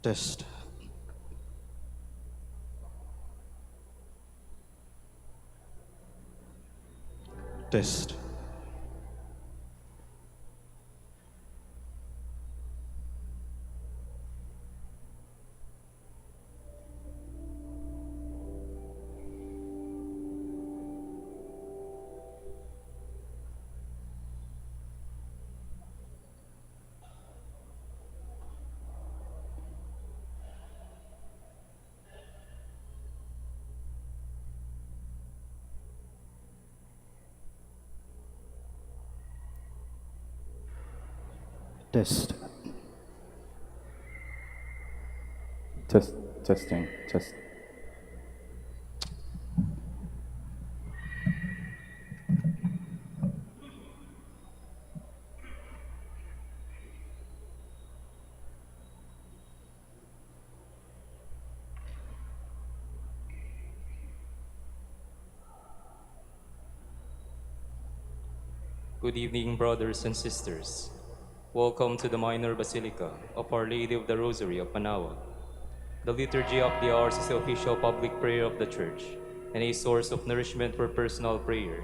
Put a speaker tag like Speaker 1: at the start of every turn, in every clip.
Speaker 1: Test. Test. Test.
Speaker 2: Testing.
Speaker 3: Good evening, brothers and sisters. Welcome to the Minor Basilica of Our Lady of the Rosary of Manaoag. The Liturgy of the Hours is the official public prayer of the Church and a source of nourishment for personal prayer.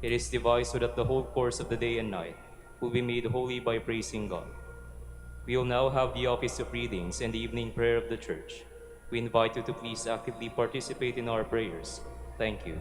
Speaker 3: It is devised so that the whole course of the day and night will be made holy by praising God. We will now have the office of readings and the evening prayer of the Church. We invite you to please actively participate in our prayers. Thank you.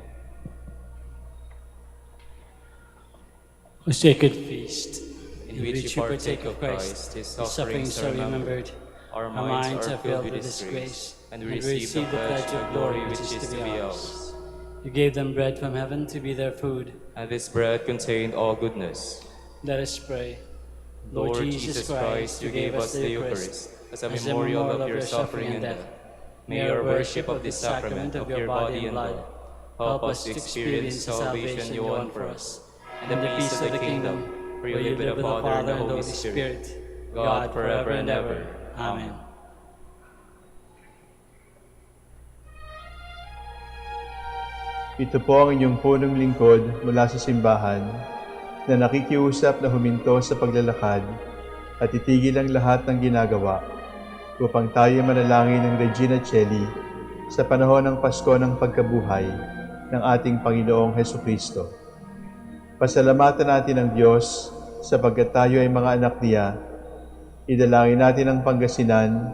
Speaker 4: O sacred feast,
Speaker 3: In which you partake of Christ, his sufferings are remembered. Our minds are filled with his grace, and we receive the pledge of glory which is to be ours.
Speaker 4: You gave them bread from heaven to be their food.
Speaker 3: And this bread contained all goodness.
Speaker 4: Let us pray.
Speaker 3: Lord Jesus Christ, you gave us the Eucharist as a memorial of your suffering and death. May our worship of this sacrament of your body and blood help us to experience the salvation you won for us, and the peace of the kingdom, where you live with the Father and the Holy Spirit, God forever and ever. Amen.
Speaker 5: Ito po ang inyong punong lingkod mula sa simbahan na nakikiusap na huminto sa paglalakad at itigil ang lahat ng ginagawa upang tayo manalangin ng Regina Coeli sa panahon ng Pasko ng pagkabuhay ng ating Panginoong Hesukristo. Pasalamatan natin ang Diyos sapagkat tayo ay mga anak niya. Idalangin natin ang Pangasinan,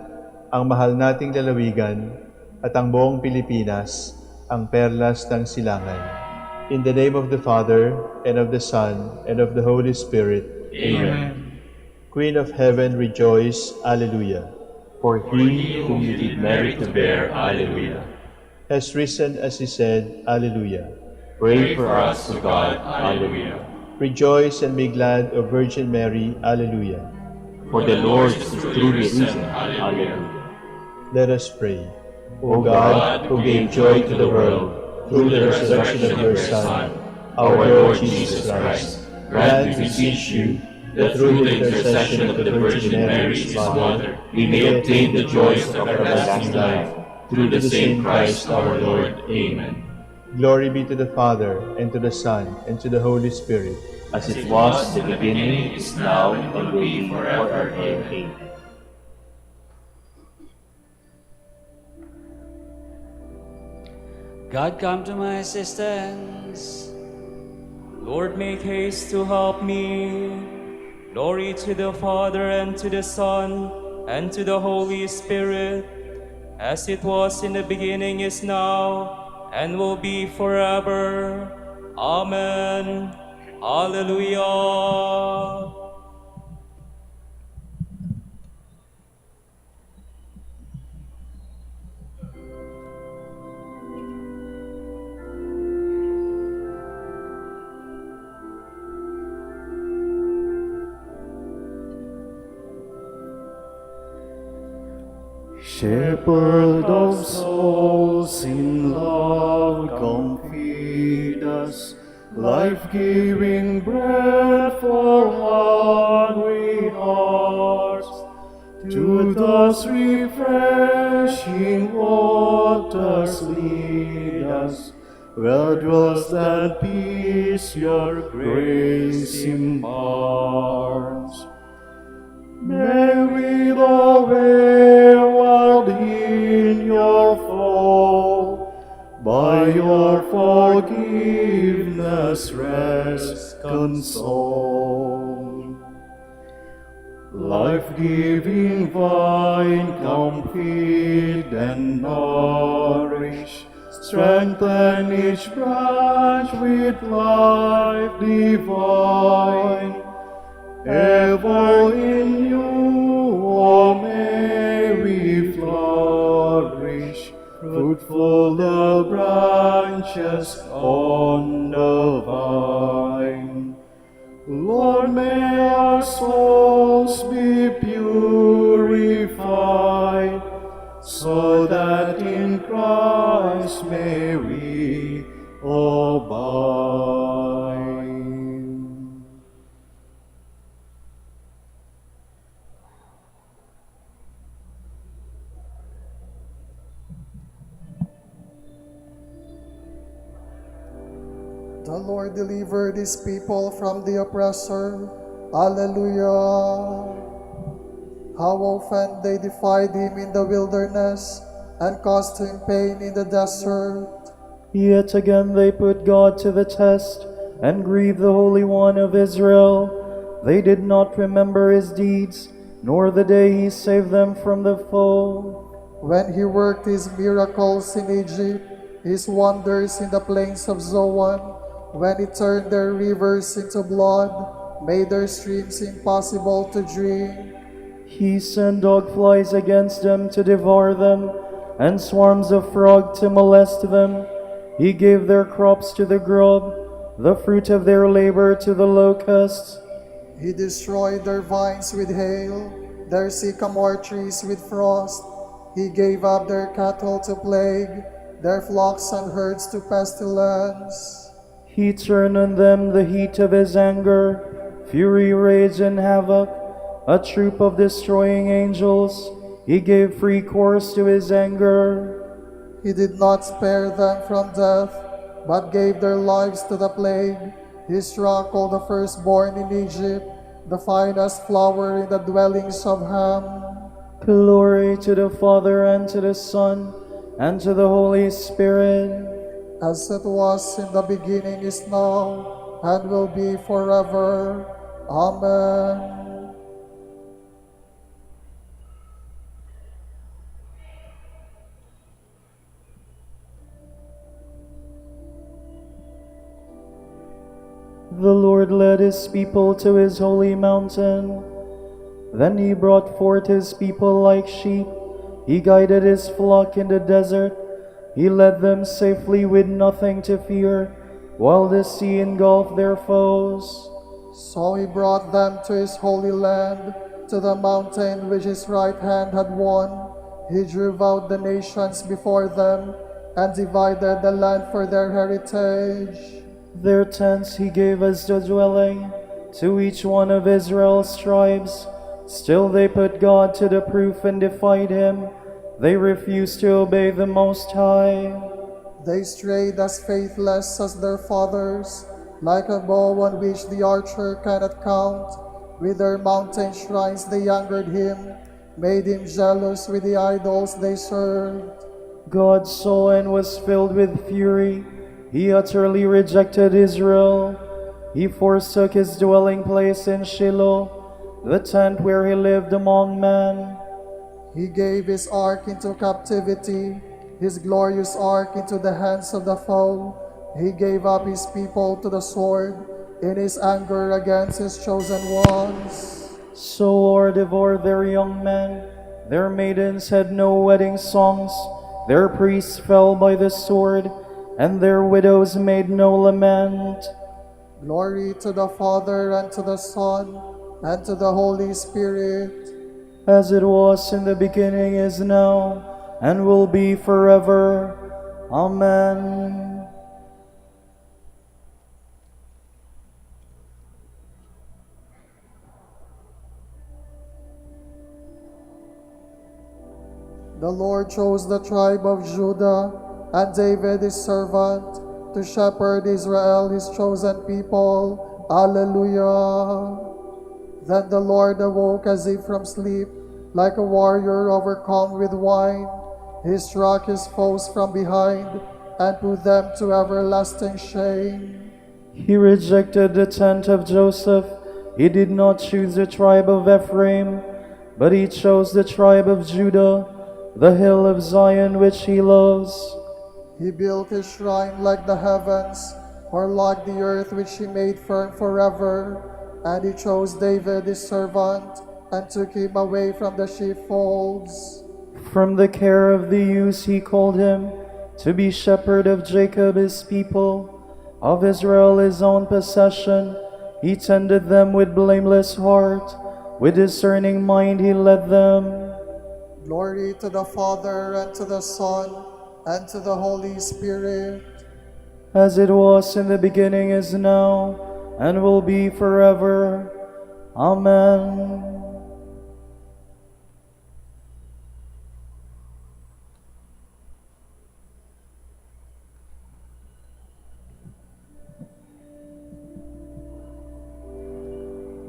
Speaker 5: ang mahal nating lalawigan, at ang buong Pilipinas, ang perlas ng silangan. In the name of the Father, and of the Son, and of the Holy Spirit.
Speaker 6: Amen.
Speaker 5: Queen of Heaven, rejoice. Alleluia.
Speaker 6: For he whom you did merit to bear, Alleluia.
Speaker 5: Has risen as he said, Alleluia.
Speaker 6: Pray for us, O God, Alleluia.
Speaker 5: Rejoice and be glad, O Virgin Mary, Alleluia.
Speaker 6: For the Lord is truly risen, Alleluia.
Speaker 5: Let us pray. O God, who gave joy to the world through the resurrection of your Son, our Lord Jesus Christ, grant, we beseech you, that through the intercession of the Virgin Mary, his Mother, we may obtain the joys of everlasting life, through the same Christ our Lord. Amen. Glory be to the Father, and to the Son, and to the Holy Spirit.
Speaker 6: As it was in the beginning, is now, and will be forever. Amen.
Speaker 4: God, come to my assistance.
Speaker 3: Lord, make haste to help me. Glory to the Father, and to the Son, and to the Holy Spirit, as it was in the beginning, is now, and will be forever. Amen. Alleluia.
Speaker 7: Shepherd of souls, in love come feed us, life-giving bread for hungry hearts. To thus refreshing waters lead us, where dwells that peace your grace imparts. May we all wear life-giving vine, come feed and nourish. Strengthen each branch with life divine. Ever in you, O Mary, flourish. Fruitful the branches on the vine. Lord, may our souls be purified, so that in Christ may we abide.
Speaker 2: The Lord delivered his people from the oppressor. Alleluia. How often they defied him in the wilderness and caused him pain in the desert.
Speaker 8: Yet again they put God to the test and grieved the Holy One of Israel. They did not remember his deeds, nor the day he saved them from the foe.
Speaker 2: When he worked his miracles in Egypt, his wonders in the plains of Zoan, when he turned their rivers into blood, made their streams impossible to drink.
Speaker 8: He sent dog flies against them to devour them, and swarms of frogs to molest them. He gave their crops to the grub, the fruit of their labor to the locusts.
Speaker 2: He destroyed their vines with hail, their sycamore trees with frost. He gave up their cattle to plague, their flocks and herds to pestilence.
Speaker 8: He turned on them the heat of his anger, fury, rage, and havoc, a troop of destroying angels. He gave free course to his anger.
Speaker 2: He did not spare them from death, but gave their lives to the plague. He struck all the firstborn in Egypt, the finest flower in the dwellings of Ham.
Speaker 8: Glory to the Father, and to the Son, and to the Holy Spirit.
Speaker 2: As it was in the beginning, is now, and will be forever. Amen.
Speaker 8: The Lord led his people to his holy mountain. Then he brought forth his people like sheep. He guided his flock in the desert. He led them safely with nothing to fear, while the sea engulfed their foes.
Speaker 2: So he brought them to his holy land, to the mountain which his right hand had won. He drove out the nations before them, and divided the land for their heritage.
Speaker 8: Their tents he gave as the dwelling, to each one of Israel's tribes. Still they put God to the proof and defied him. They refused to obey the Most High.
Speaker 2: They strayed as faithless as their fathers, like a bow on which the archer cannot count. With their mountain shrines they angered him, made him jealous with the idols they served.
Speaker 8: God saw and was filled with fury. He utterly rejected Israel. He forsook his dwelling place in Shiloh, the tent where he lived among men.
Speaker 2: He gave his ark into captivity, his glorious ark into the hands of the foe. He gave up his people to the sword, in his anger against his chosen ones.
Speaker 8: So war devoured their young men. Their maidens had no wedding songs. Their priests fell by the sword, and their widows made no lament.
Speaker 2: Glory to the Father, and to the Son, and to the Holy Spirit.
Speaker 8: As it was in the beginning, is now, and will be forever. Amen.
Speaker 2: The Lord chose the tribe of Judah, and David his servant, to shepherd Israel his chosen people. Alleluia. Then the Lord awoke as if from sleep, like a warrior overcome with wine. He struck his foes from behind, and put them to everlasting shame.
Speaker 8: He rejected the tent of Joseph. He did not choose the tribe of Ephraim. but he chose the tribe of Judah, the hill of Zion which he loves.
Speaker 2: He built his shrine like the heavens, or like the earth which he made firm forever. And he chose David his servant, and took him away from the sheepfolds.
Speaker 8: From the care of the youths he called him, to be shepherd of Jacob his people, of Israel his own possession. He tended them with blameless heart, with discerning mind he led them.
Speaker 2: Glory to the Father, and to the Son, and to the Holy Spirit.
Speaker 8: As it was in the beginning, is now, and will be forever. Amen.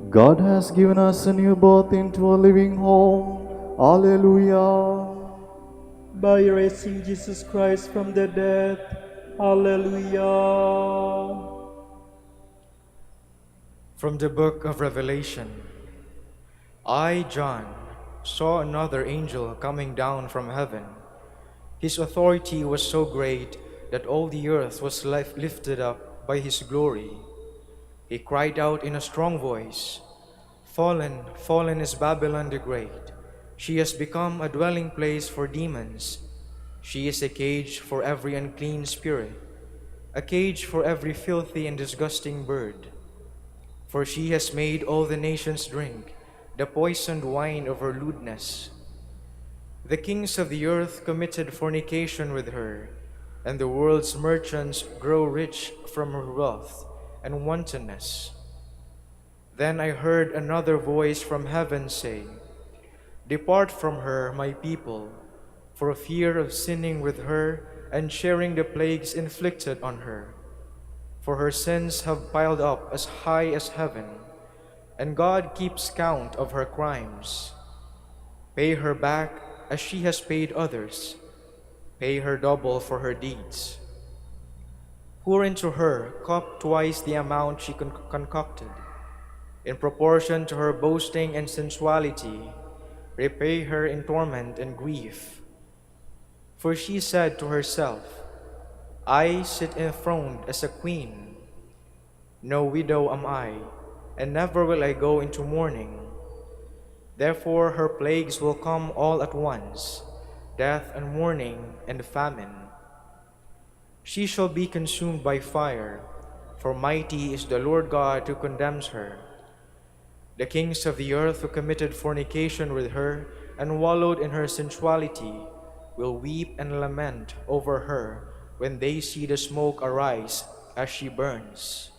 Speaker 8: God has given us a new birth into a living home. Alleluia.
Speaker 9: By raising Jesus Christ from the dead. Alleluia.
Speaker 10: From the book of Revelation. I, John, saw another angel coming down from heaven. His authority was so great that all the earth was lifted up by his glory. He cried out in a strong voice, "Fallen, fallen is Babylon the Great. She has become a dwelling place for demons. She is a cage for every unclean spirit, a cage for every filthy and disgusting bird. For she has made all the nations drink the poisoned wine of her lewdness. The kings of the earth committed fornication with her, and the world's merchants grow rich from her wealth and wantonness." Then I heard another voice from heaven say, "Depart from her, my people, for fear of sinning with her and sharing the plagues inflicted on her. For her sins have piled up as high as heaven, and God keeps count of her crimes. Pay her back as she has paid others. Pay her double for her deeds. Pour into her cup twice the amount she concocted. In proportion to her boasting and sensuality, repay her in torment and grief. For she said to herself, I sit enthroned as a queen. No widow am I, and never will I go into mourning. Therefore her plagues will come all at once, death and mourning and famine. She shall be consumed by fire, for mighty is the Lord God who condemns her. The kings of the earth who committed fornication with her and wallowed in her sensuality will weep and lament over her when they see the smoke arise as she burns.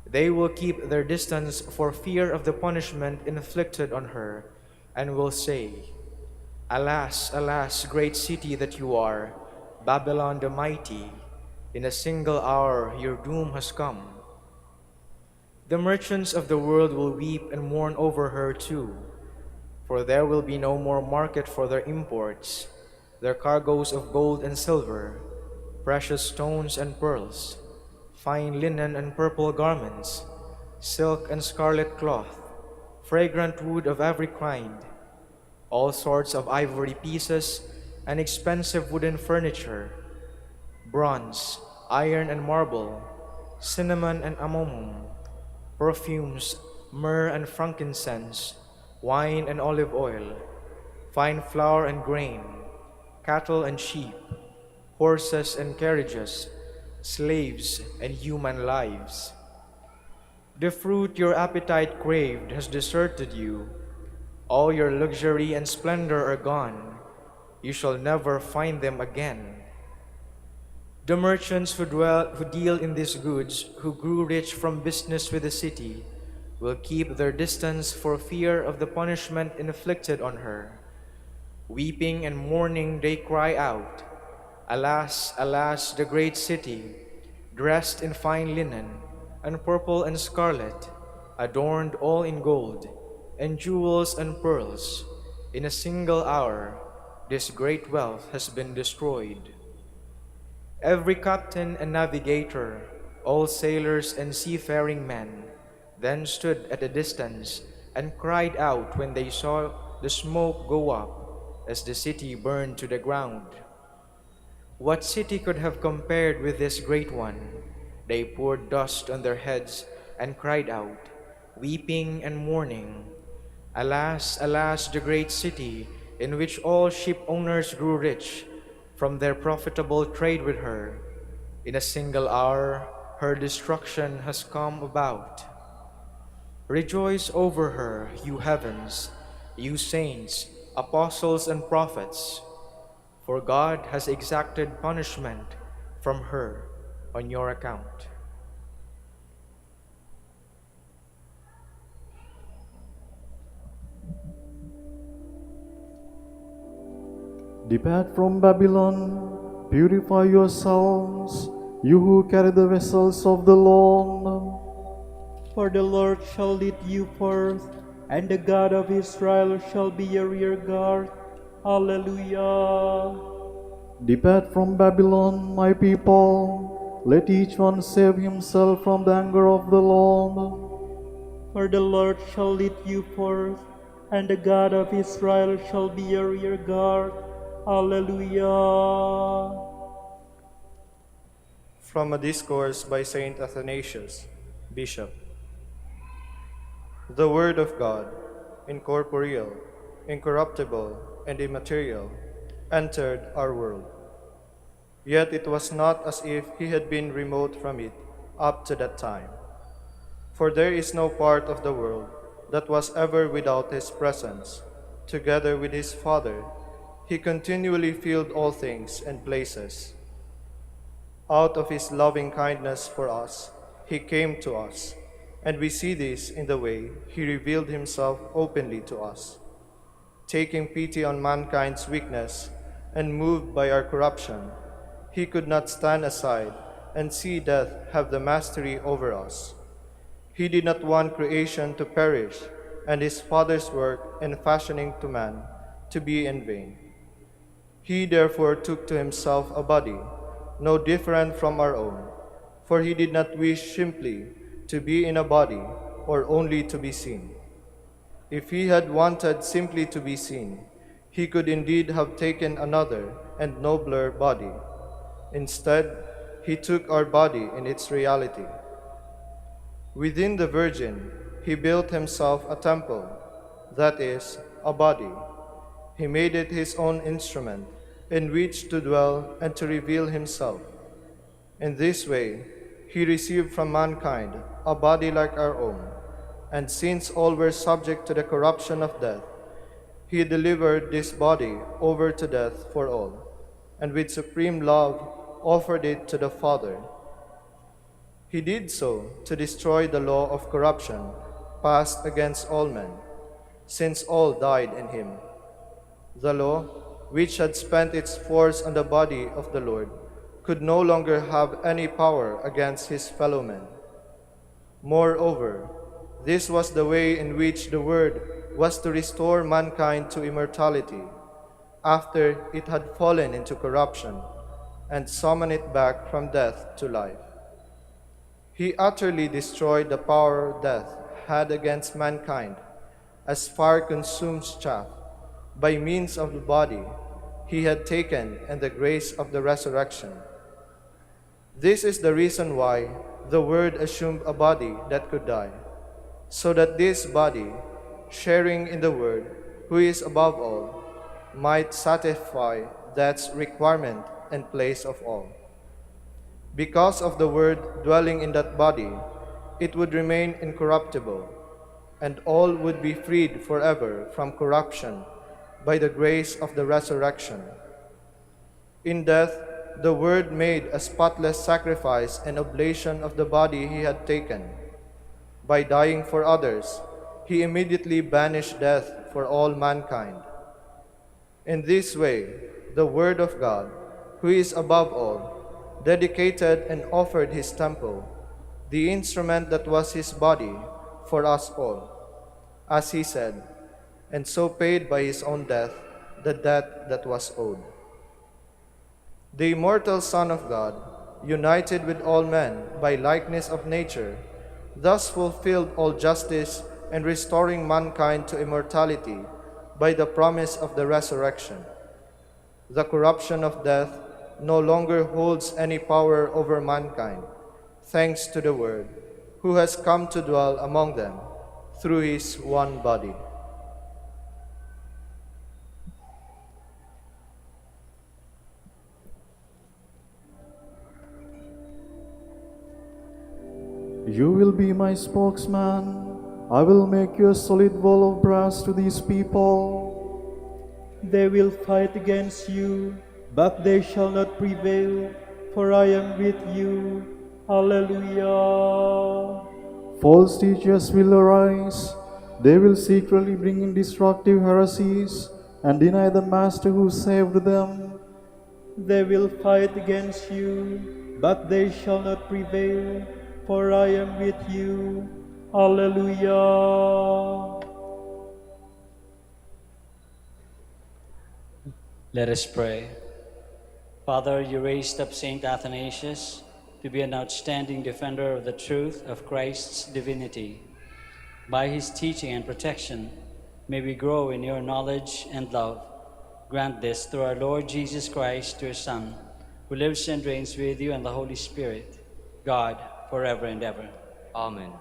Speaker 10: They will keep their distance for fear of the punishment inflicted on her, and will say, Alas, alas, great city that you are, Babylon the mighty, in a single hour your doom has come. The merchants of the world will weep and mourn over her too, for there will be no more market for their imports, their cargoes of gold and silver, precious stones and pearls, fine linen and purple garments, silk and scarlet cloth, fragrant wood of every kind, all sorts of ivory pieces and expensive wooden furniture, bronze, iron and marble, cinnamon and amomum, perfumes, myrrh and frankincense, wine and olive oil, fine flour and grain, cattle and sheep, horses and carriages, slaves and human lives. The fruit your appetite craved has deserted you. All your luxury and splendor are gone. You shall never find them again. The merchants who deal in these goods, who grew rich from business with the city, will keep their distance for fear of the punishment inflicted on her. Weeping and mourning they cry out, Alas, alas, the great city, dressed in fine linen, and purple and scarlet, adorned all in gold, and jewels and pearls. In a single hour, this great wealth has been destroyed. Every captain and navigator, all sailors and seafaring men, then stood at a distance and cried out when they saw the smoke go up as the city burned to the ground. What city could have compared with this great one? They poured dust on their heads and cried out, weeping and mourning, "Alas, alas, the great city, in which all ship owners grew rich from their profitable trade with her. In a single hour, her destruction has come about. Rejoice over her, you heavens, you saints, apostles, and prophets, for God has exacted punishment from her on your account."
Speaker 8: Depart from Babylon, purify yourselves, you who carry the vessels of the Lord.
Speaker 9: For the Lord shall lead you forth, and the God of Israel shall be your rear guard. Alleluia.
Speaker 8: Depart from Babylon, my people, let each one save himself from the anger of the Lord.
Speaker 9: For the Lord shall lead you forth, and the God of Israel shall be your rear guard. Alleluia.
Speaker 1: From a Discourse by Saint Athanasius, Bishop. The Word of God, incorporeal, incorruptible, and immaterial, entered our world. Yet it was not as if he had been remote from it up to that time. For there is no part of the world that was ever without his presence. Together with his Father, he continually filled all things and places. Out of his loving kindness for us, he came to us, and we see this in the way he revealed himself openly to us. Taking pity on mankind's weakness and moved by our corruption, he could not stand aside and see death have the mastery over us. He did not want creation to perish and his Father's work in fashioning to man to be in vain. He therefore took to himself a body, no different from our own, for he did not wish simply to be in a body or only to be seen. If he had wanted simply to be seen, he could indeed have taken another and nobler body. Instead, he took our body in its reality. Within the Virgin, he built himself a temple, that is, a body. He made it his own instrument, in which to dwell and to reveal himself. In this way, he received from mankind a body like our own, and since all were subject to the corruption of death, he delivered this body over to death for all, and with supreme love offered it to the Father. He did so to destroy the law of corruption passed against all men, since all died in him. The law, which had spent its force on the body of the Lord, could no longer have any power against his fellow men. Moreover, this was the way in which the Word was to restore mankind to immortality, after it had fallen into corruption, and summon it back from death to life. He utterly destroyed the power death had against mankind, as fire consumes chaff. By means of the body he had taken and the grace of the resurrection. This is the reason why the Word assumed a body that could die, so that this body, sharing in the Word, who is above all, might satisfy death's requirement and place of all. Because of the Word dwelling in that body, it would remain incorruptible, and all would be freed forever from corruption by the grace of the resurrection. In death, the Word made a spotless sacrifice and oblation of the body he had taken. By dying for others, he immediately banished death for all mankind. In this way, the Word of God, who is above all, dedicated and offered his temple, the instrument that was his body, for us all, as he said, and so paid by his own death the debt that was owed. The immortal Son of God, united with all men by likeness of nature, thus fulfilled all justice and restoring mankind to immortality by the promise of the resurrection. The corruption of death no longer holds any power over mankind, thanks to the Word, who has come to dwell among them through his one body.
Speaker 8: You will be my spokesman. I will make you a solid wall of brass to these people.
Speaker 9: They will fight against you, but they shall not prevail, for I am with you. Hallelujah.
Speaker 8: False teachers will arise. They will secretly bring in destructive heresies and deny the Master who saved them.
Speaker 9: They will fight against you, but they shall not prevail, for I am with you. Hallelujah.
Speaker 4: Let us pray. Father, you raised up Saint Athanasius to be an outstanding defender of the truth of Christ's divinity. By his teaching and protection, may we grow in your knowledge and love. Grant this through our Lord Jesus Christ, your Son, who lives and reigns with you and the Holy Spirit, God, forever and ever.
Speaker 3: Amen.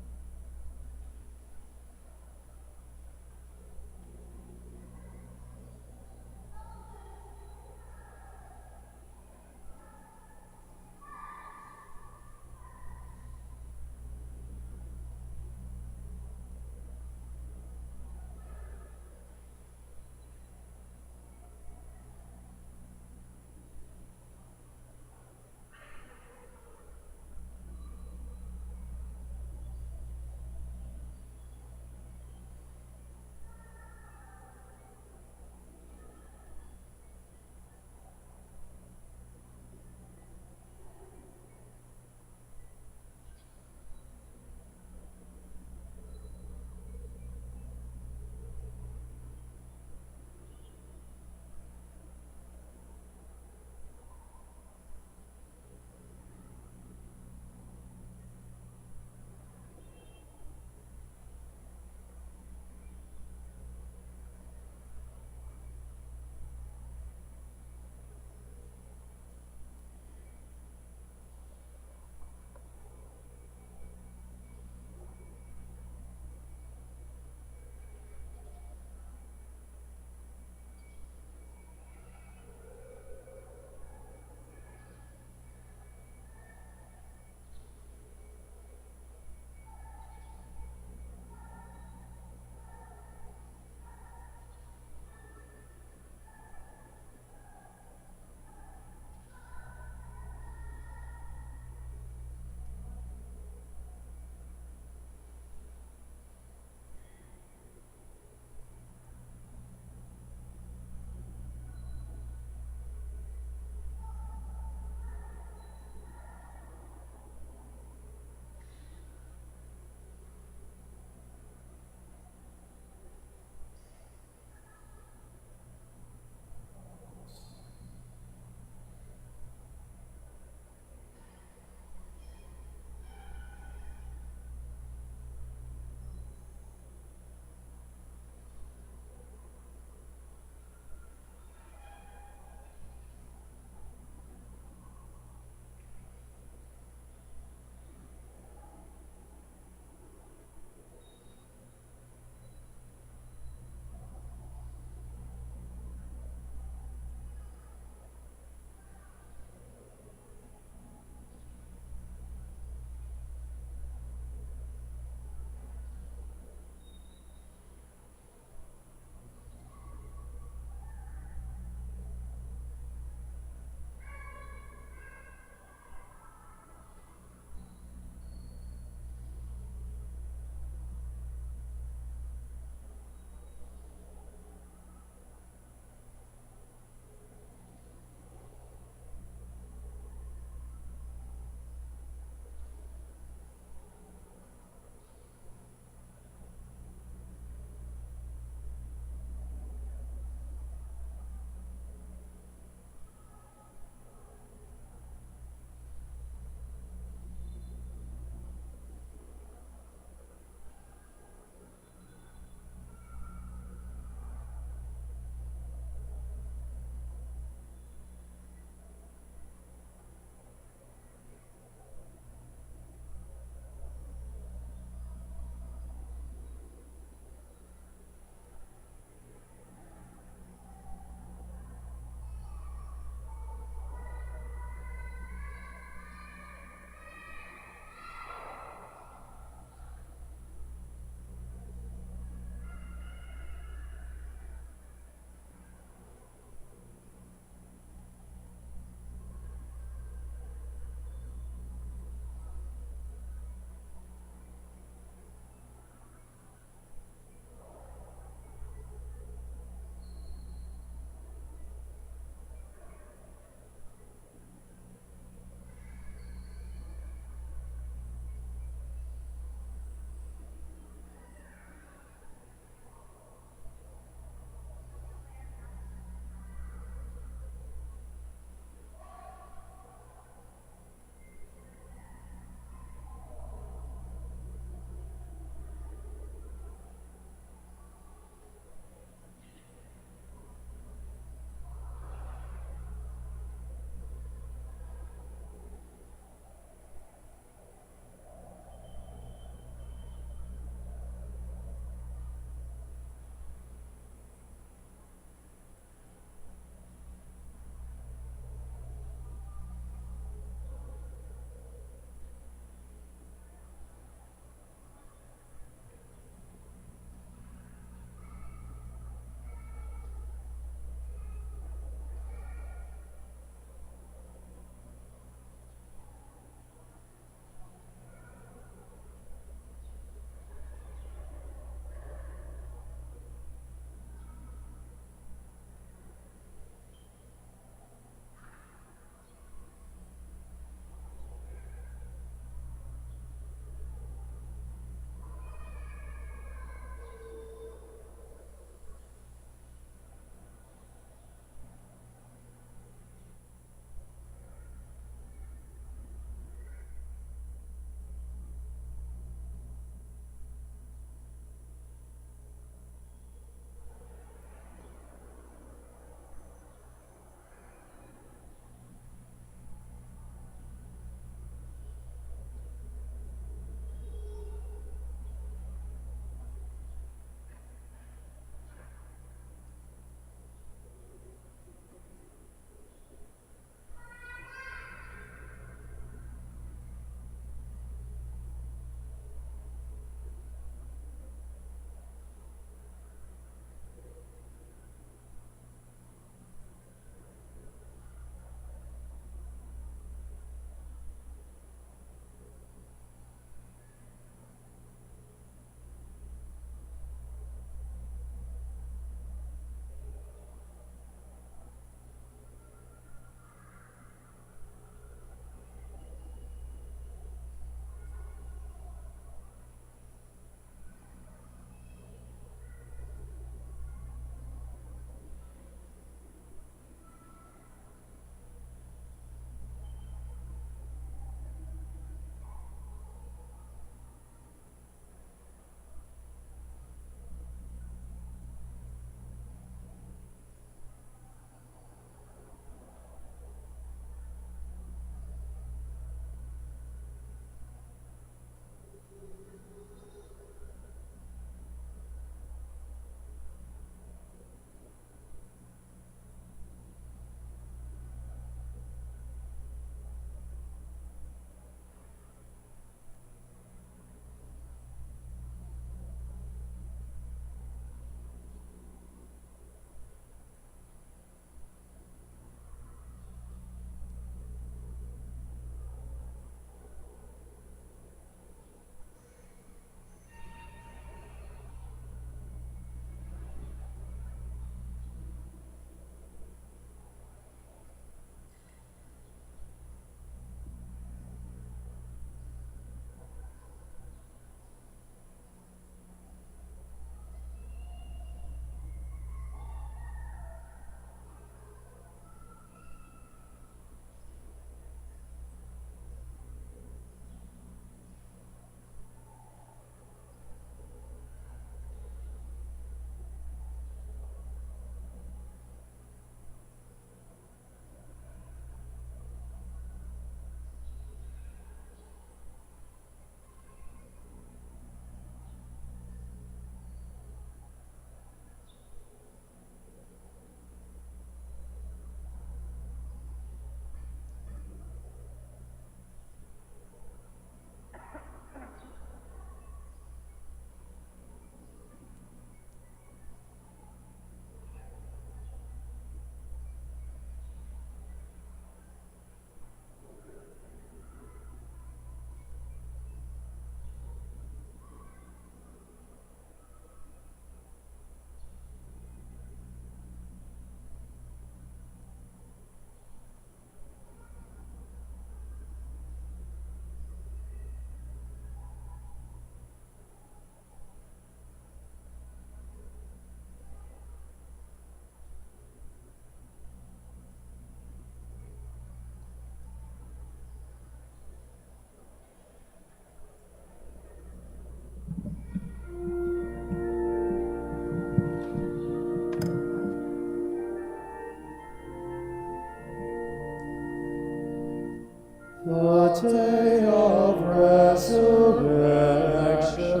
Speaker 2: The day of resurrection,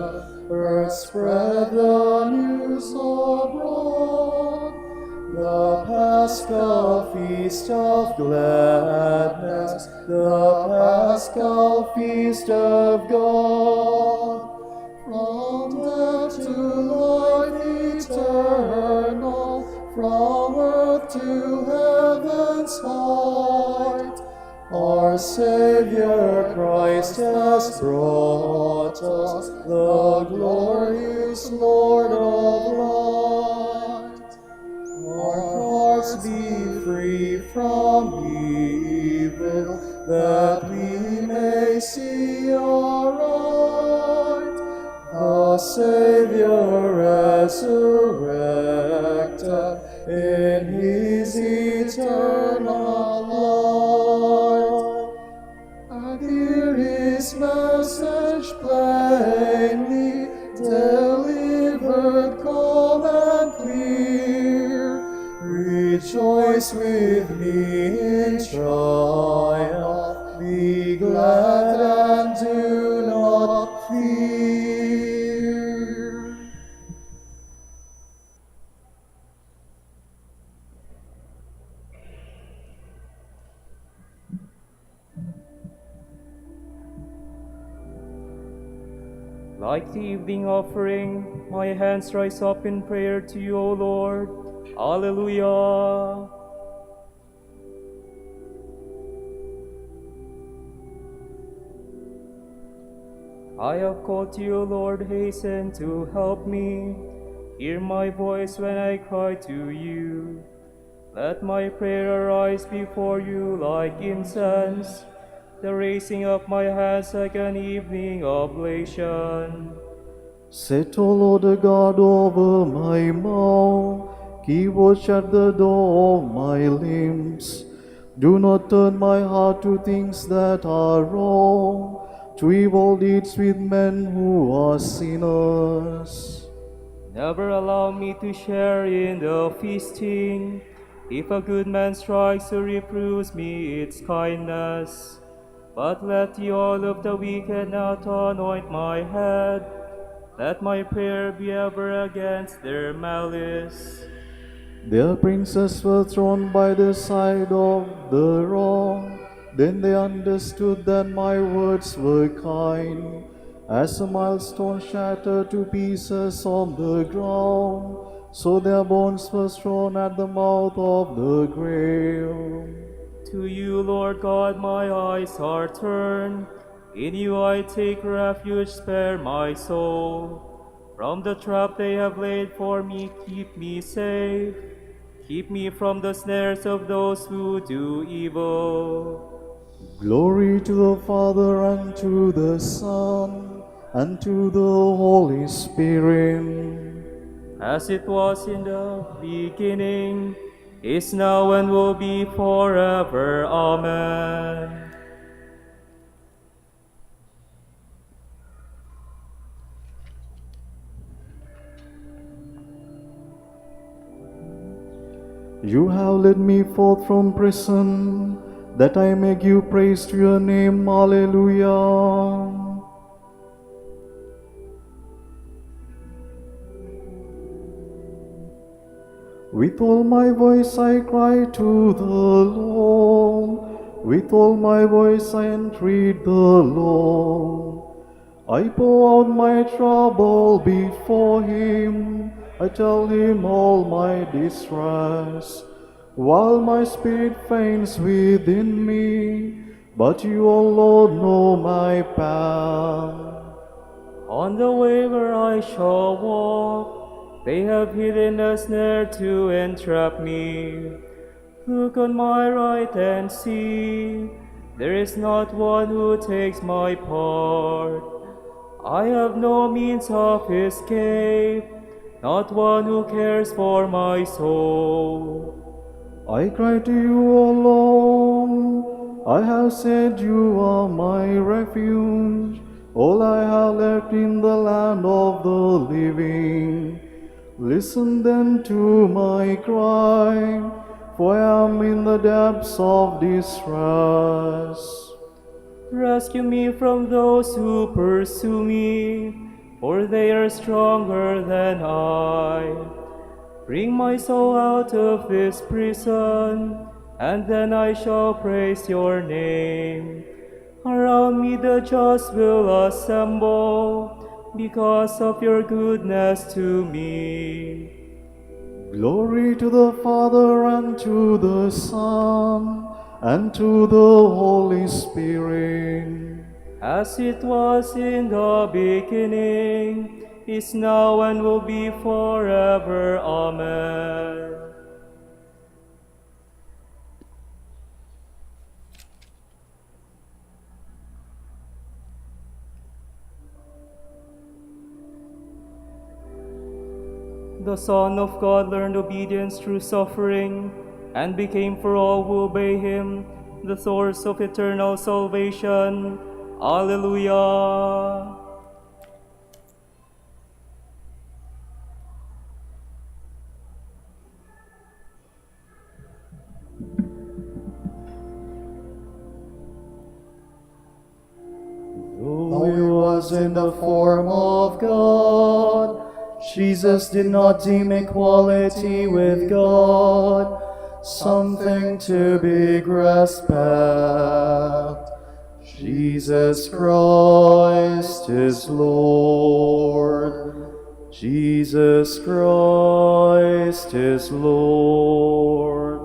Speaker 2: earth spread the news abroad. The Paschal feast of gladness, the Paschal feast of God. From death to life eternal, from earth to heaven's height, our Savior Christ has brought us, the glorious Lord of light. Our hearts be free from evil, that we may see aright the Savior resurrected in his eternal light. And hear his message plainly, delivered calm and clear. Rejoice with me in triumph, be glad and do not fear.
Speaker 3: Like the evening offering, my hands rise up in prayer to you, O Lord. Alleluia. I have called to you, Lord, hasten to help me. Hear my voice when I cry to you. Let my prayer arise before you like incense, the raising of my hands like an evening oblation.
Speaker 8: Set, O Lord, a guard over my mouth, keep watch at the door of my limbs. Do not turn my heart to things that are wrong, to evil deeds with men who are sinners.
Speaker 3: Never allow me to share in the feasting. If a good man strikes or reproves me, it's kindness. But let the oil of the wicked not anoint my head. Let my prayer be ever against their malice.
Speaker 8: Their princes were thrown by the side of the wrong. Then they understood that my words were kind. As a milestone shattered to pieces on the ground, so their bones were thrown at the mouth of the grave.
Speaker 3: To you, Lord God, my eyes are turned. In you I take refuge, spare my soul. From the trap they have laid for me, keep me safe. Keep me from the snares of those who do evil.
Speaker 8: Glory to the Father, and to the Son, and to the Holy Spirit.
Speaker 3: As it was in the beginning, is now, and will be forever. Amen.
Speaker 8: You have led me forth from prison, that I may give praise to your name. Alleluia. With all my voice I cry to the Lord. With all my voice I entreat the Lord. I pour out my trouble before him. I tell him all my distress, while my spirit faints within me. But you, O Lord, know my path.
Speaker 3: On the way where I shall walk, they have hidden a snare to entrap me. Look on my right and see, there is not one who takes my part. I have no means of escape, not one who cares for my soul.
Speaker 8: I cry to you, O Lord. I have said you are my refuge, all I have left in the land of the living. Listen then to my cry, for I am in the depths of distress.
Speaker 11: Rescue me from those who pursue me, for they are stronger than I. Bring my soul out of this prison, and then I shall praise your name. Around me the just will assemble, because of your goodness to me.
Speaker 7: Glory to the Father, and to the Son, and to the Holy Spirit.
Speaker 11: As it was in the beginning, is now, and will be forever. Amen. The Son of God learned obedience through suffering, and became for all who obey him the source of eternal salvation. Alleluia.
Speaker 2: Though he was in the form of God, Jesus did not deem equality with God something to be grasped at. Jesus Christ is Lord. Jesus Christ is Lord.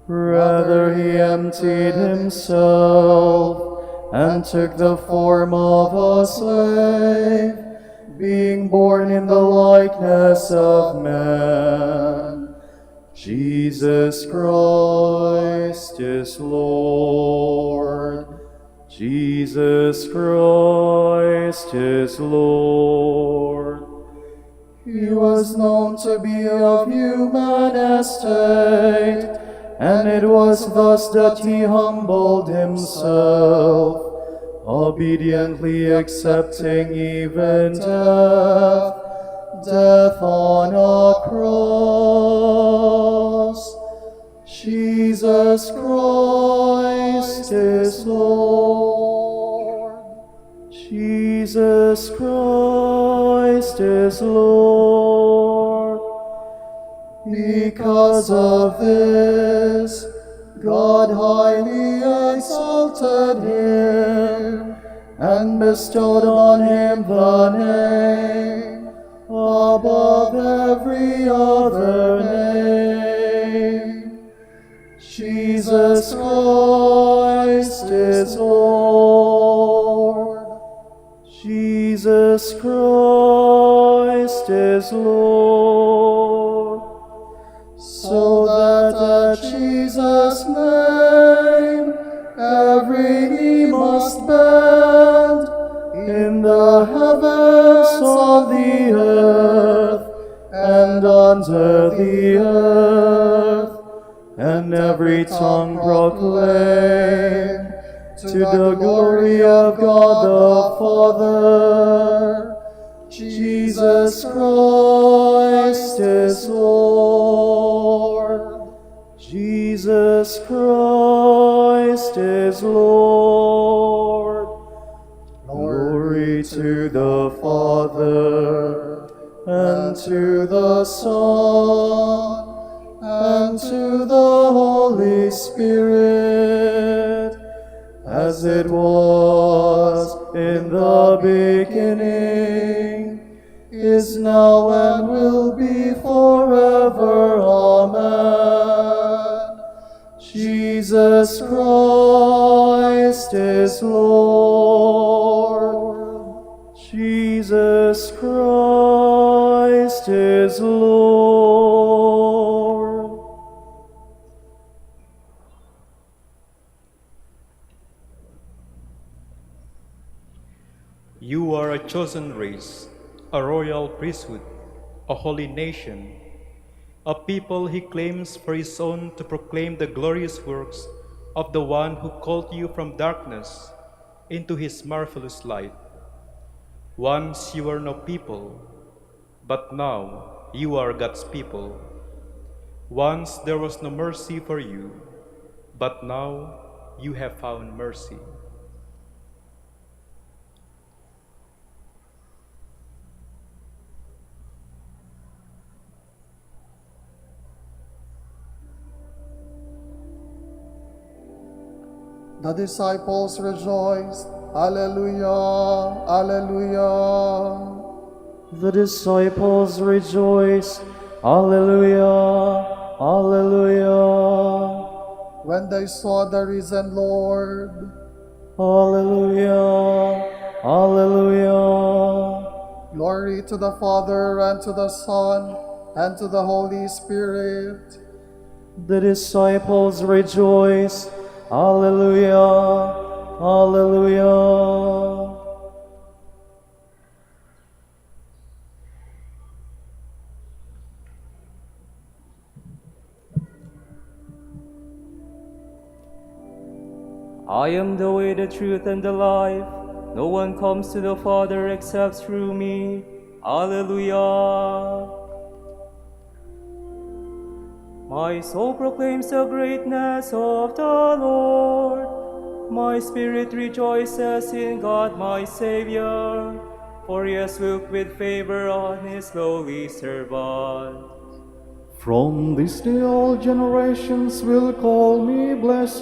Speaker 2: Rather, he emptied himself and took the form of a slave, being born in the likeness of man. Jesus Christ is Lord. Jesus Christ is Lord. He was known to be of human estate, and it was thus that he humbled himself, obediently accepting even death, death on a cross. Jesus Christ is Lord. Jesus Christ is Lord. Because of this, God highly exalted him and bestowed on him the name above every other name. Jesus Christ is Lord. Jesus Christ is Lord. So that at Jesus' name every knee must bend, in the heavens, on the earth, and under the earth, and every tongue proclaim to the glory of God the Father. Jesus Christ is Lord. Jesus Christ is Lord. Glory to the Father, and to the Son, and to the Holy Spirit, as it was in the beginning, is now, and will be forever. Amen. Jesus Christ is Lord. Jesus Christ is Lord.
Speaker 12: You are a chosen race, a royal priesthood, a holy nation, a people he claims for his own, to proclaim the glorious works of the one who called you from darkness into his marvelous light. Once you were no people, but now you are God's people. Once there was no mercy for you, but now you have found mercy.
Speaker 2: The disciples rejoiced. Alleluia, alleluia.
Speaker 8: The disciples rejoiced. Alleluia, alleluia.
Speaker 2: When they saw the risen Lord,
Speaker 8: Alleluia, alleluia.
Speaker 2: glory to the Father, and to the Son, and to the Holy Spirit.
Speaker 8: The disciples rejoiced. Alleluia, alleluia.
Speaker 11: I am the way, the truth, and the life. No one comes to the Father except through me. Alleluia. My soul proclaims the greatness of the Lord. My spirit rejoices in God my Savior, for he has looked with favor on his lowly servant.
Speaker 7: From this day all generations will call me blessed.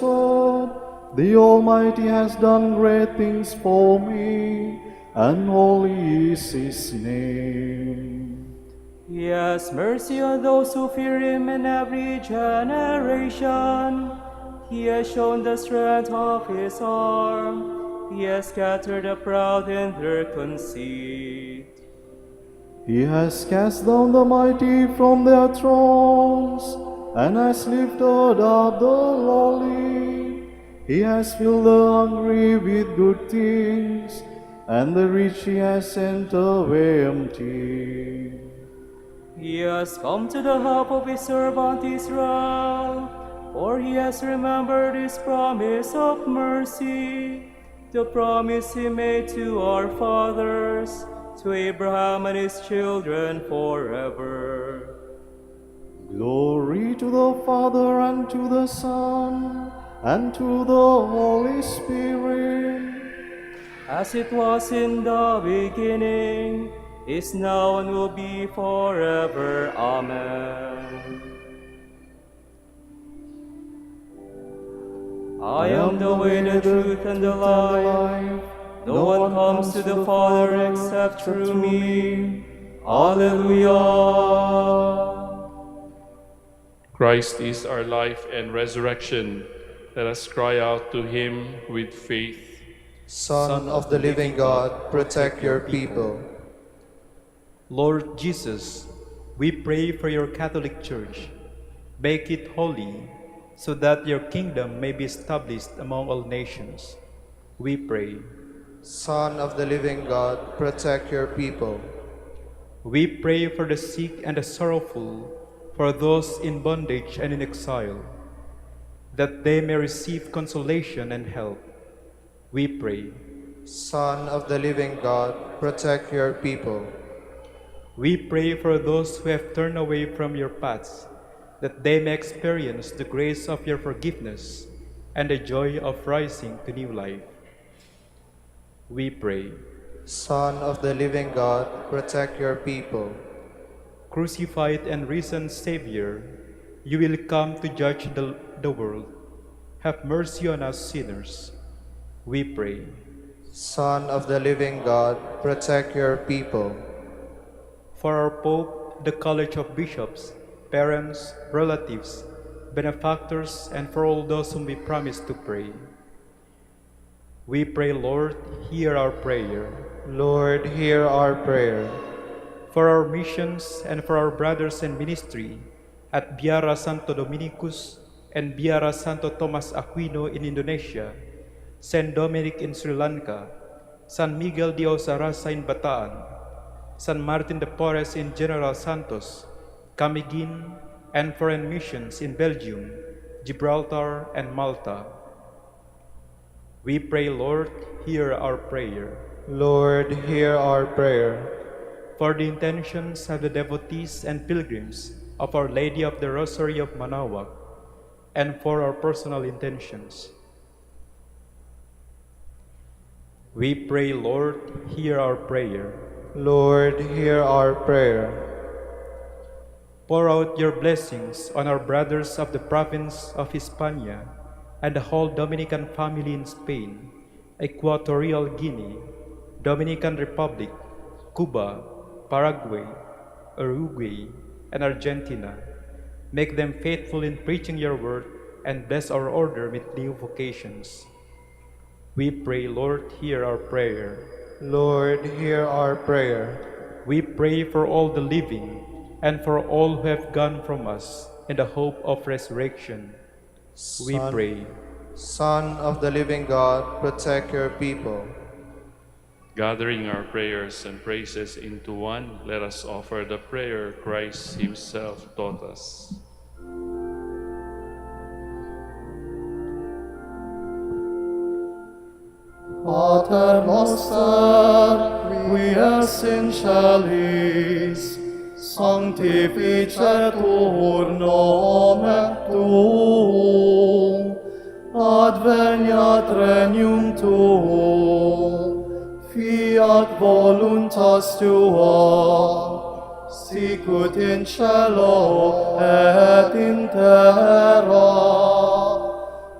Speaker 7: The Almighty has done great things for me, and holy is his name.
Speaker 11: He has mercy on those who fear him in every generation. He has shown the strength of his arm. He has scattered the proud in their conceit.
Speaker 7: He has cast down the mighty from their thrones, and has lifted up the lowly. He has filled the hungry with good things, and the rich he has sent away empty.
Speaker 11: He has come to the help of his servant Israel, for he has remembered his promise of mercy, the promise he made to our fathers, to Abraham and his children forever.
Speaker 7: Glory to the Father, and to the Son, and to the Holy Spirit.
Speaker 11: As it was in the beginning, is now, and will be forever. Amen. I am the way, the truth, and the life. No one comes to the Father except through me. Alleluia.
Speaker 6: Christ is our life and resurrection. Let us cry out to him with faith.
Speaker 1: Son of the living God, protect your people.
Speaker 12: Lord Jesus, we pray for your Catholic Church. Make it holy, so that your kingdom may be established among all nations. We pray.
Speaker 1: Son of the living God, protect your people.
Speaker 12: We pray for the sick and the sorrowful, for those in bondage and in exile, that they may receive consolation and help. We pray.
Speaker 1: Son of the living God, protect your people.
Speaker 12: We pray for those who have turned away from your paths, that they may experience the grace of your forgiveness and the joy of rising to new life. We pray.
Speaker 1: Son of the living God, protect your people.
Speaker 12: Crucified and risen Savior, you will come to judge the world. Have mercy on us sinners. We pray.
Speaker 1: Son of the living God, protect your people.
Speaker 12: For our Pope, the College of Bishops, parents, relatives, benefactors, and for all those whom we promise to pray. We pray, Lord, hear our prayer.
Speaker 1: Lord, hear our prayer.
Speaker 12: For our missions and for our brothers in ministry at Biara Santo Dominicus and Biara Santo Tomas Aquino in Indonesia, Saint Dominic in Sri Lanka, San Miguel de Ozarasa in Bataan, San Martin de Porres in General Santos, Camiguin, and foreign missions in Belgium, Gibraltar, and Malta. We pray, Lord, hear our prayer.
Speaker 1: Lord, hear our prayer.
Speaker 12: For the intentions of the devotees and pilgrims of Our Lady of the Rosary of Manaoag, and for our personal intentions. We pray, Lord, hear our prayer.
Speaker 1: Lord, hear our prayer.
Speaker 12: Pour out your blessings on our brothers of the province of Hispania, and the whole Dominican family in Spain, Equatorial Guinea, Dominican Republic, Cuba, Paraguay, Uruguay, and Argentina. Make them faithful in preaching your word and bless our order with new vocations. We pray, Lord, hear our prayer.
Speaker 1: Lord, hear our prayer.
Speaker 12: We pray for all the living and for all who have gone from us in the hope of resurrection. We pray.
Speaker 1: Son of the living God, protect your people.
Speaker 6: Gathering our prayers and praises into one, let us offer the prayer Christ himself taught us.
Speaker 7: Pater noster, qui es in caelis, sanctificetur nomen tuum, adveniat regnum tuum, fiat voluntas tua, sicut in cielo et in terra.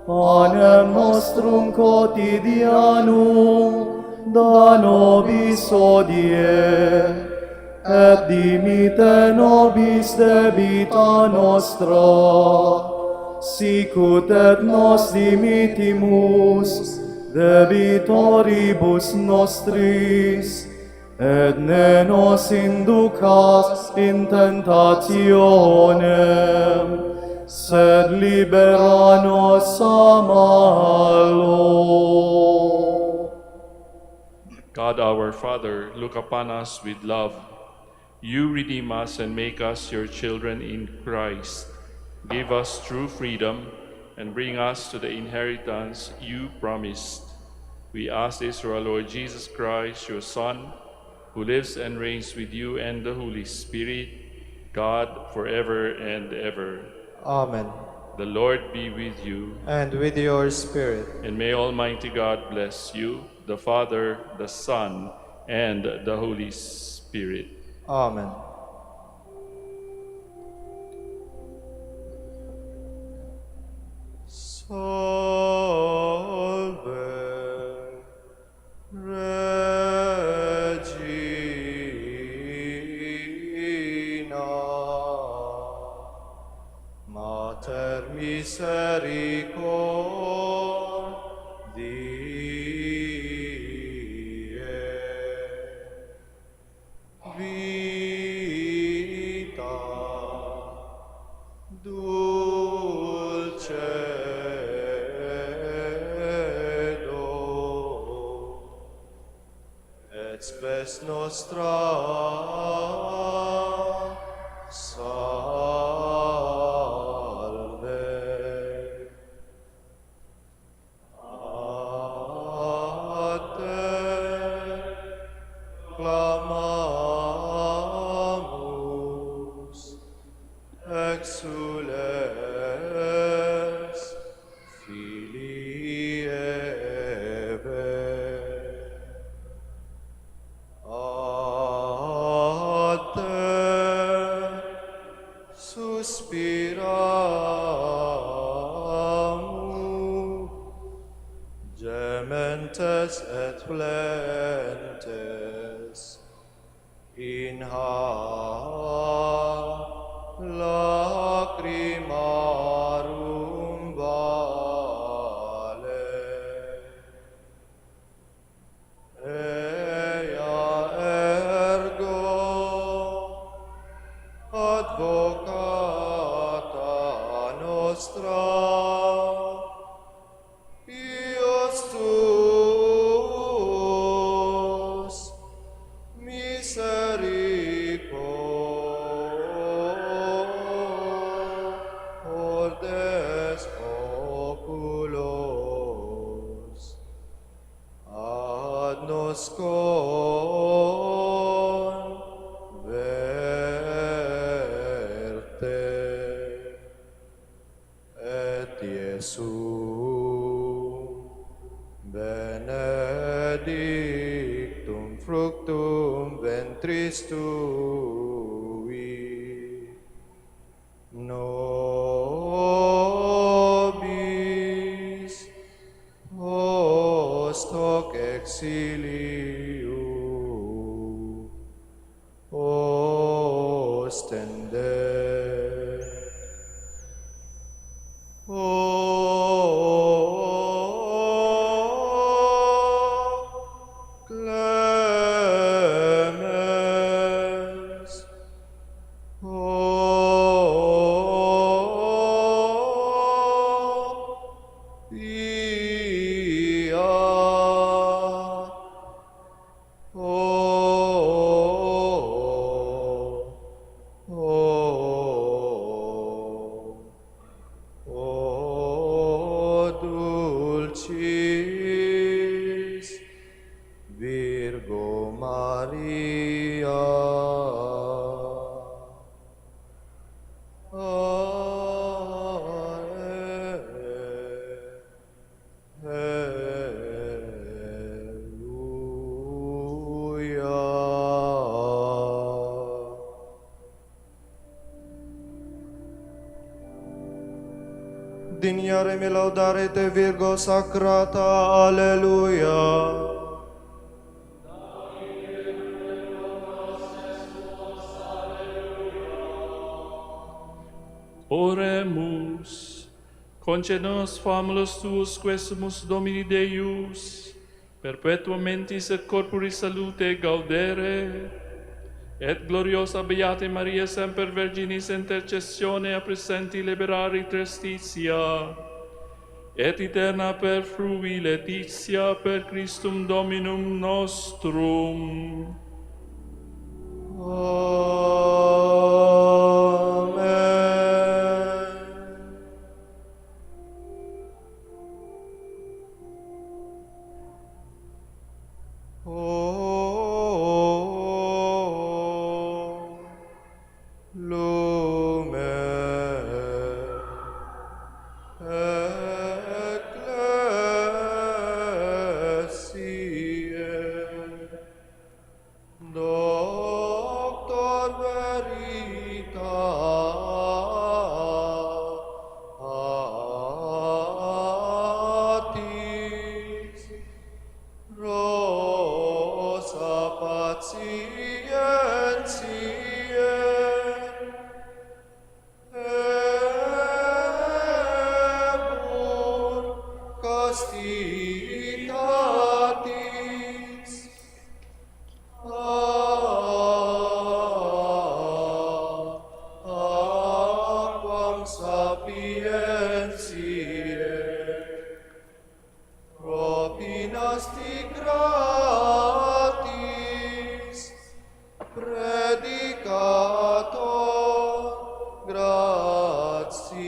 Speaker 7: Panem nostrum quotidianum da nobis hodie, et dimite nobis debita nostra, sicut et nos dimittimus debitoribus nostris, et ne nos inducas in tentationem, sed libera nos a malo.
Speaker 6: God our Father, look upon us with love. You redeem us and make us your children in Christ. Give us true freedom and bring us to the inheritance you promised. We ask this through our Lord Jesus Christ, your Son, who lives and reigns with you and the Holy Spirit, God, forever and ever.
Speaker 1: Amen.
Speaker 6: The Lord be with you.
Speaker 1: And with your spirit.
Speaker 6: And may Almighty God bless you, the Father, the Son, and the Holy Spirit.
Speaker 1: Amen. Salve Regina, Mater misericordiae, vita dulcedo, et spes nostra salve. A te clamamus, exules Filii Eve. A te suspiramus, gementes et flentes in lacrimarum vale. Ea ergo advocata nostra, Ius tuus misericordes oculos ad nos converte, et Iesum benedictum fructum ventris tui, nobis exilio, ostende, clemens, dulcis Virgo Maria. Alleluia. Dignare me laudare te Virgo Sacrata, Alleluia.
Speaker 6: Oremus, concedemus famulus tuus quesumus Domini Deus, perpetuum mentis et corporis salute gaudere, et gloriosa Beate Maria semper Virginis intercessione a presenti liberari trestitia, et eterna per frui Laetitia per Christum Dominum nostrum.
Speaker 1: Amen. O lumen ecclesiae, Doctor Veritatis, Rosa Patientiae, Ebur Castitatis, aquam sapientiae, propinasti gratis, predicator gratiae,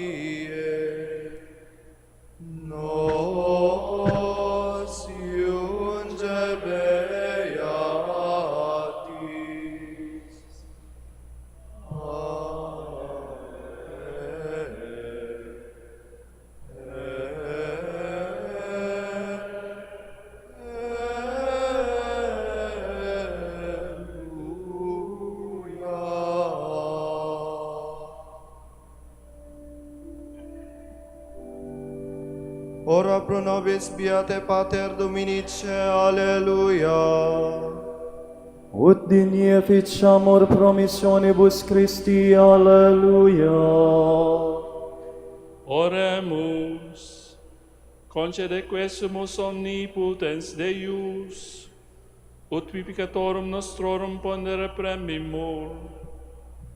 Speaker 1: nos iunge beatis. Ora pro nobis beate Pater Dominice, Alleluia.
Speaker 8: Ut digne ficiamur promissionibus Christi, Alleluia.
Speaker 6: Oremus, concede quesumus omnipotens Deus, ut vivicatorum nostrorum pondere premimur.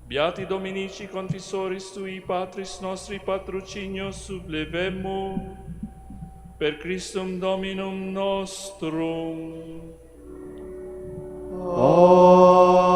Speaker 6: Beati Dominici confissoris tui Patris nostri patrocinios sublevemur, per Christum Dominum nostrum.
Speaker 1: Amen.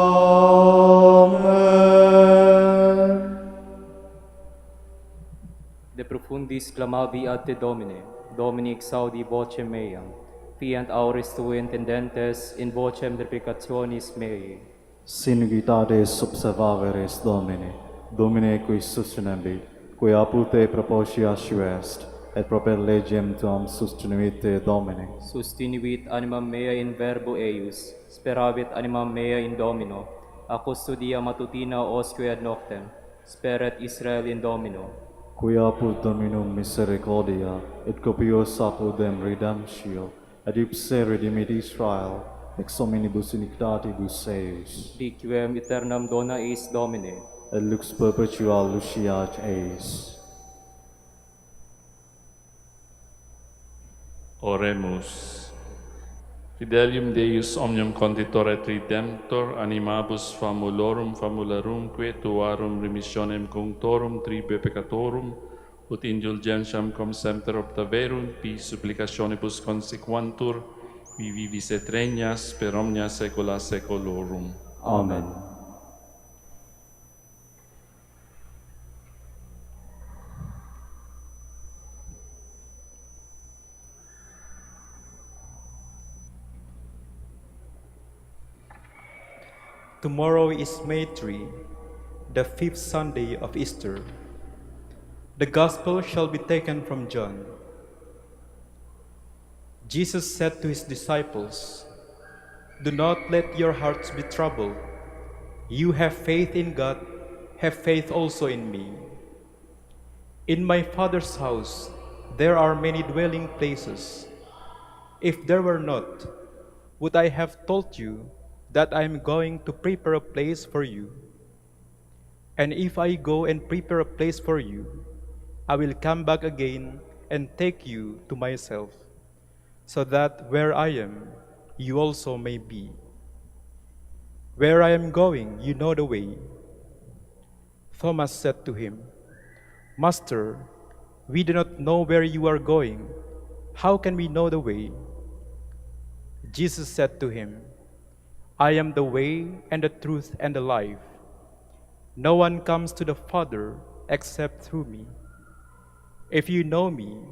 Speaker 3: De profundis clamavi ad te Domine, Domini exaudi vocem meam, fiant auris tui intendentes in vocem deprecationis mei.
Speaker 7: Sinugitates observaveres Domine, Domine qui sustenebit, qui apud te propositio est, et proper legem tuam sustinuite Domine.
Speaker 3: Sustinuit animam mea in verbo eius, speravit animam mea in Domino, a custodia matutina osque ad noctem, speret Israel in Domino.
Speaker 7: Qui apud Dominum misericordia, et copios apudem redemptio, ad ipse redimit Israel, ex omnibus iniquitibus eius,
Speaker 3: Requiem aeternam dona eis Domine.
Speaker 7: et lux perpetua luciat eis.
Speaker 6: Oremus. Fidelium Deus omnium conditor et redemptor, animabus famulorum famularumque tuarum remissionem cunctorum tribe peccatorum, ut indulgentiam cum semper optaverunt, pi supplicationibus consequantur, vivis et regnas per omnia saecula saeculorum.
Speaker 7: Amen.
Speaker 12: Tomorrow is May 3, the fifth Sunday of Easter. The Gospel shall be taken from John. Jesus said to his disciples, "Do not let your hearts be troubled. You have faith in God, have faith also in me. In my Father's house there are many dwelling places. If there were not, would I have told you that I am going to prepare a place for you? And if I go and prepare a place for you, I will come back again and take you to myself, so that where I am, you also may be. Where I am going, you know the way." Thomas said to him, "Master, we do not know where you are going. How can we know the way?" Jesus said to him, "I am the way and the truth and the life. No one comes to the Father except through me. If you know me,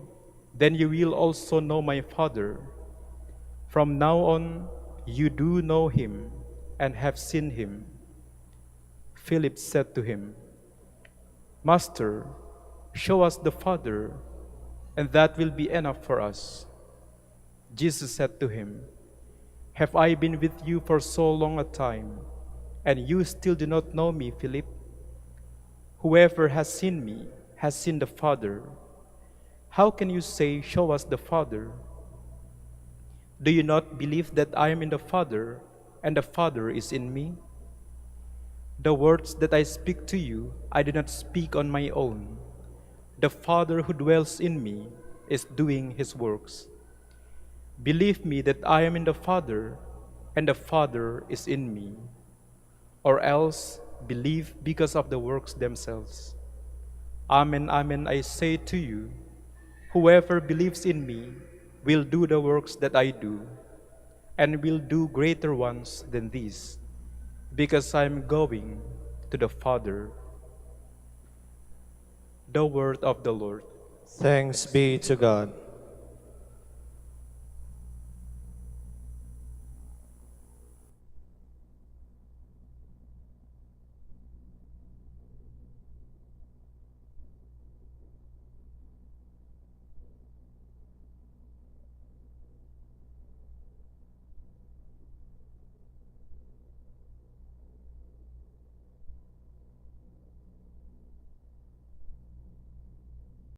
Speaker 12: then you will also know my Father. From now on, you do know him and have seen him." Philip said to him, "Master, show us the Father, and that will be enough for us." Jesus said to him, "Have I been with you for so long a time, and you still do not know me, Philip? Whoever has seen me has seen the Father. How can you say, 'Show us the Father'? Do you not believe that I am in the Father, and the Father is in me? The words that I speak to you, I do not speak on my own. The Father who dwells in me is doing his works. Believe me that I am in the Father, and the Father is in me. Or else believe because of the works themselves. Amen, amen, I say to you, whoever believes in me will do the works that I do, and will do greater ones than these, because I am going to the Father." The word of the Lord.
Speaker 1: Thanks be to God.